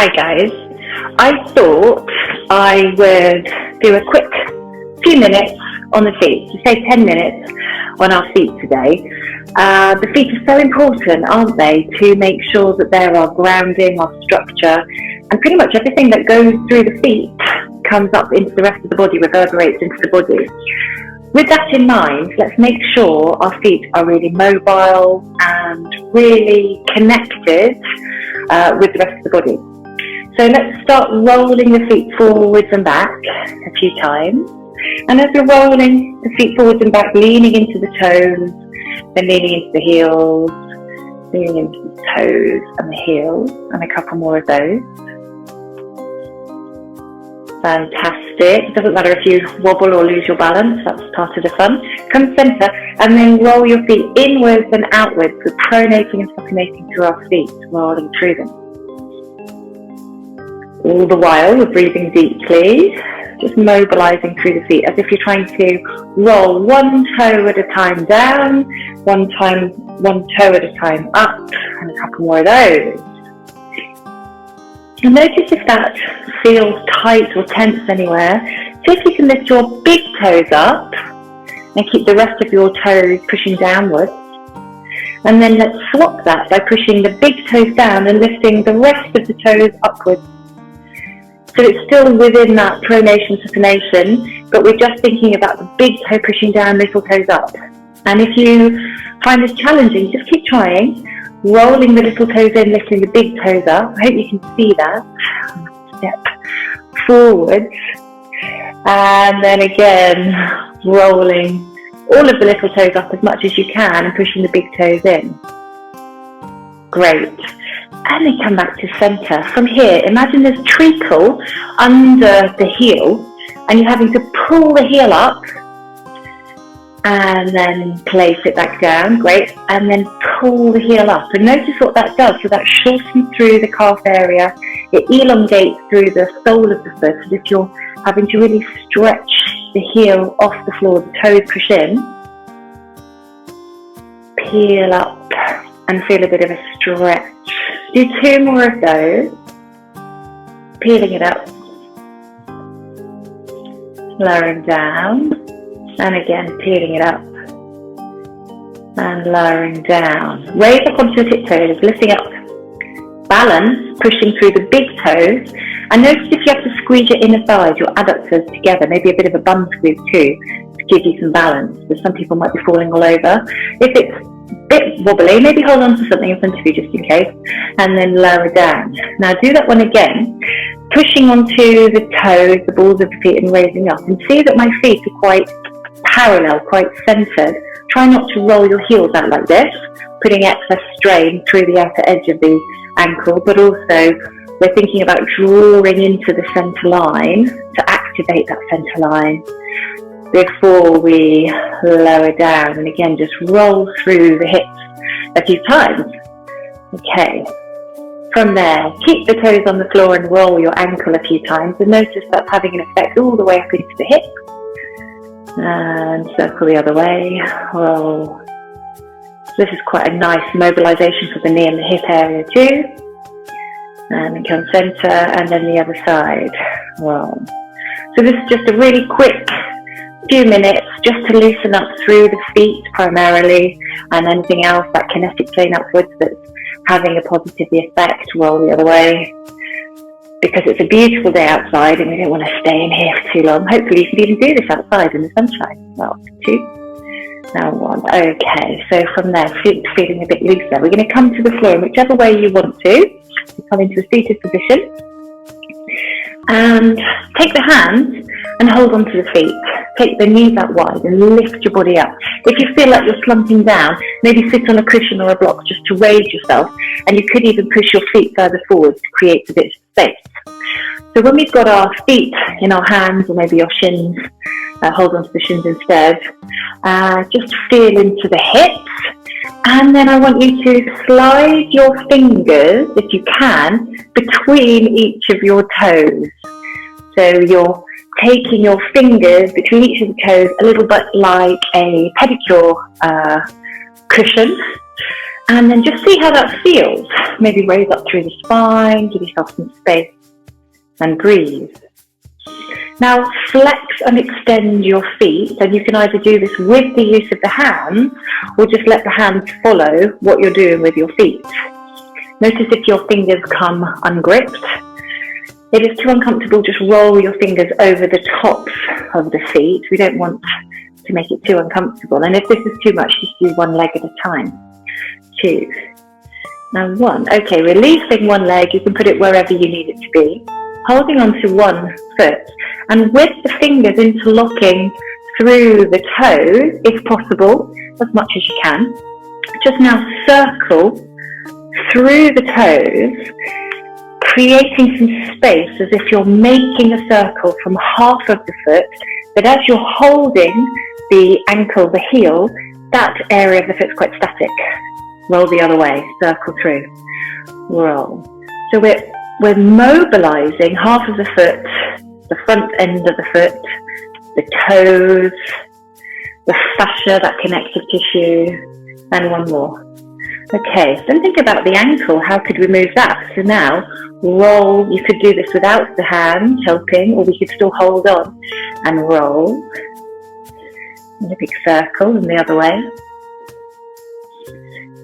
Hi guys, I thought I would do a quick few minutes on the feet, to say 10 minutes on our feet today. The feet are so important, aren't they, to make sure that there are grounding, our structure, and pretty much everything that goes through the feet comes up into the rest of the body, reverberates into the body. With that in mind, let's make sure our feet are really mobile and really connected with the rest of the body. So let's start rolling the feet forwards and back a few times. And as we're rolling the feet forwards and back, leaning into the toes, then leaning into the heels, leaning into the toes and the heels, and a couple more of those. Fantastic. It doesn't matter if you wobble or lose your balance, that's part of the fun. Come center and then roll your feet inwards and outwards. We're pronating and supinating through our feet, rolling through them. All the while we're breathing deeply, just mobilizing through the feet as if you're trying to roll one toe at a time down, one toe at a time up, and a couple more of those. And notice if that feels tight or tense anywhere. See if you can lift your big toes up and keep the rest of your toes pushing downwards. And then let's swap that by pushing the big toes down and lifting the rest of the toes upwards. So it's still within that pronation supination, but we're just thinking about the big toe pushing down, little toes up. And if you find this challenging, just keep trying. Rolling the little toes in, lifting the big toes up. I hope you can see that. Step forward. And then again, rolling all of the little toes up as much as you can and pushing the big toes in. Great. And then come back to center. From here, imagine there's treacle under the heel and you're having to pull the heel up and then place it back down. Great. And then pull the heel up. And notice what that does. So that shortens through the calf area. It elongates through the sole of the foot. As if you're having to really stretch the heel off the floor, the toes push in. Peel up and feel a bit of a stretch. Do 2 more of those. Peeling it up. Lowering down. And again, peeling it up. And lowering down. Raise up onto your tiptoes, lifting up. Balance, pushing through the big toes. And notice if you have to squeeze your inner thighs, your adductors together, maybe a bit of a bum squeeze too, to give you some balance. Because some people might be falling all over. If it's a bit wobbly, maybe hold on to something in front of you just in case, and then lower down. Now do that one again, pushing onto the toes, the balls of the feet, and raising up. And see that my feet are quite parallel, quite centered. Try not to roll your heels out like this, putting excess strain through the outer edge of the ankle, but also we're thinking about drawing into the center line to activate that center line before we lower down. And again, just roll through the hips a few times. Okay. From there, keep the toes on the floor and roll your ankle a few times. And notice that's having an effect all the way up into the hip. And circle the other way. Roll. This is quite a nice mobilization for the knee and the hip area too. And then come center and then the other side. Roll. So this is just a really quick few minutes just to loosen up through the feet primarily, and anything else, that kinetic chain upwards that's having a positive effect, roll the other way. Because it's a beautiful day outside and we don't want to stay in here for too long. Hopefully you can even do this outside in the sunshine. Well, 2, now 1. Okay, so from there, feet feeling a bit looser. We're going to come to the floor in whichever way you want to. Come into a seated position. And take the hands and hold onto the feet. Take the knees out wide and lift your body up. If you feel like you're slumping down, maybe sit on a cushion or a block just to raise yourself. And you could even push your feet further forward to create a bit of space. So when we've got our feet in our hands, or maybe your shins, hold on to the shins instead, just feel into the hips. And then I want you to slide your fingers, if you can, between each of your toes. So you're taking your fingers between each of the toes, a little bit like a pedicure cushion, And then just see how that feels. Maybe raise up through the spine, give yourself some space, and breathe. Now flex and extend your feet, and you can either do this with the use of the hands or just let the hands follow what you're doing with your feet. Notice if your fingers come ungripped. If it's too uncomfortable, just roll your fingers over the tops of the feet. We don't want to make it too uncomfortable. And if this is too much, just do one leg at a time. 2. Now 1. Okay, releasing one leg, you can put it wherever you need it to be. Holding on to one foot, and with the fingers interlocking through the toes, if possible, as much as you can. Just now circle through the toes, creating some space as if you're making a circle from half of the foot, but as you're holding the ankle, the heel, that area of the foot's quite static. Roll the other way, circle through, roll. So we're mobilizing half of the foot, the front end of the foot, the toes, the fascia, that connective tissue, and one more. Okay, then think about the ankle. How could we move that? So now, roll. You could do this without the hand helping, or we could still hold on and roll. In a big circle and the other way.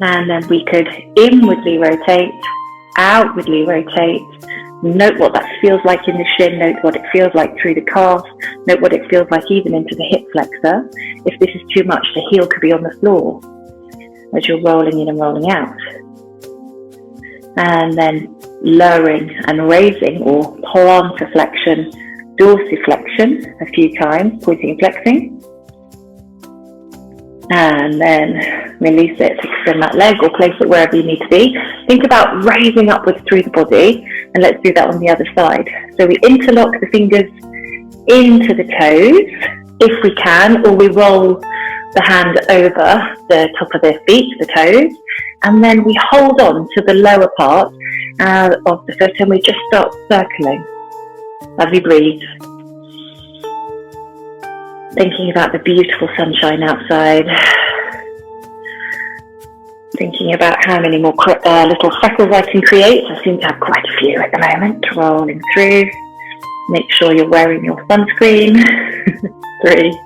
And then we could inwardly rotate, outwardly rotate. Note what that feels like in the shin, note what it feels like through the calf, note what it feels like even into the hip flexor. If this is too much, the heel could be on the floor as you're rolling in and rolling out. And then lowering and raising, or plantar flexion, dorsiflexion a few times, pointing and flexing. And then release it, extend that leg or place it wherever you need to be. Think about raising upwards through the body, and let's do that on the other side. So we interlock the fingers into the toes, if we can, or we roll the hand over the top of the feet, the toes, and then we hold on to the lower part of the foot, and we just start circling as we breathe. Thinking about the beautiful sunshine outside. Thinking about how many more little freckles I can create. I seem to have quite a few at the moment. Rolling through. Make sure you're wearing your sunscreen. 3,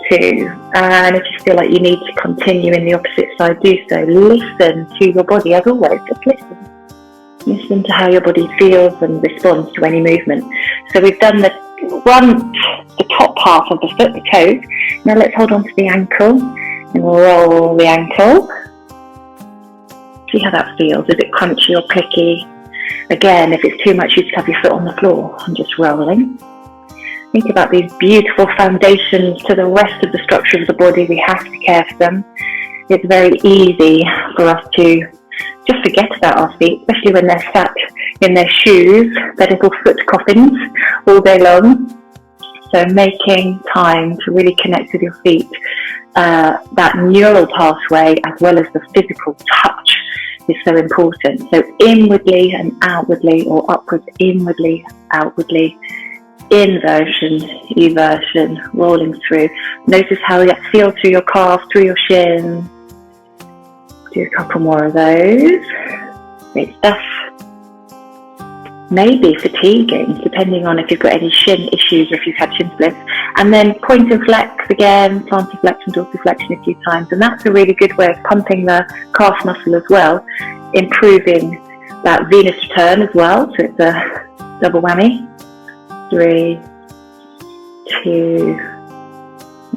2. And if you feel like you need to continue in the opposite side, do so. Listen to your body as always. Just listen. Listen to how your body feels and responds to any movement. So we've done the front, the top half of the foot, the toes. Now let's hold on to the ankle and roll the ankle. See how that feels. Is it crunchy or clicky? Again, if it's too much, you just have your foot on the floor and just rolling. Think about these beautiful foundations to the rest of the structure of the body. We have to care for them. It's very easy for us to just forget about our feet, especially when they're sat in their shoes, their little foot coffins all day long. So making time to really connect with your feet, that neural pathway as well as the physical touch is so important. So inwardly and outwardly, or upwards, inwardly, outwardly, inversion, eversion, rolling through. Notice how that feels through your calf, through your shin. Do a couple more of those. Great stuff. Maybe fatiguing, depending on if you've got any shin issues or if you've had shin splints. And then point and flex again, plantar flexion, dorsiflexion a few times. And that's a really good way of pumping the calf muscle as well, improving that venous return as well. So it's a double whammy. 3, 2,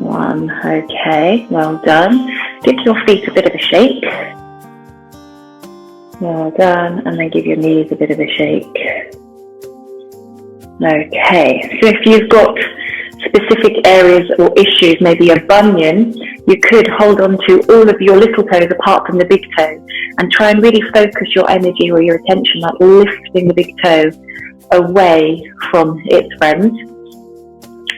1. Okay, well done. Give your feet a bit of a shake. Well done. And then give your knees a bit of a shake. Okay, so if you've got specific areas or issues, maybe a bunion, you could hold on to all of your little toes apart from the big toe and try and really focus your energy or your attention, like lifting the big toe away from its friends.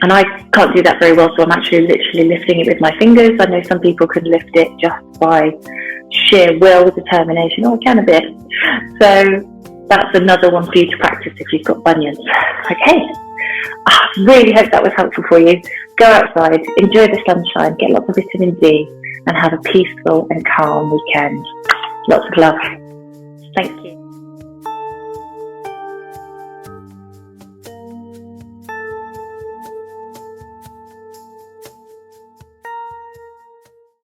And I can't do that very well, so I'm actually literally lifting it with my fingers. I know some people can lift it just by sheer will, determination. Oh, I can a bit. So that's another one for you to practice if you've got bunions. Okay. I really hope that was helpful for you. Go outside, enjoy the sunshine, get lots of vitamin D, and have a peaceful and calm weekend. Lots of love. Thank you.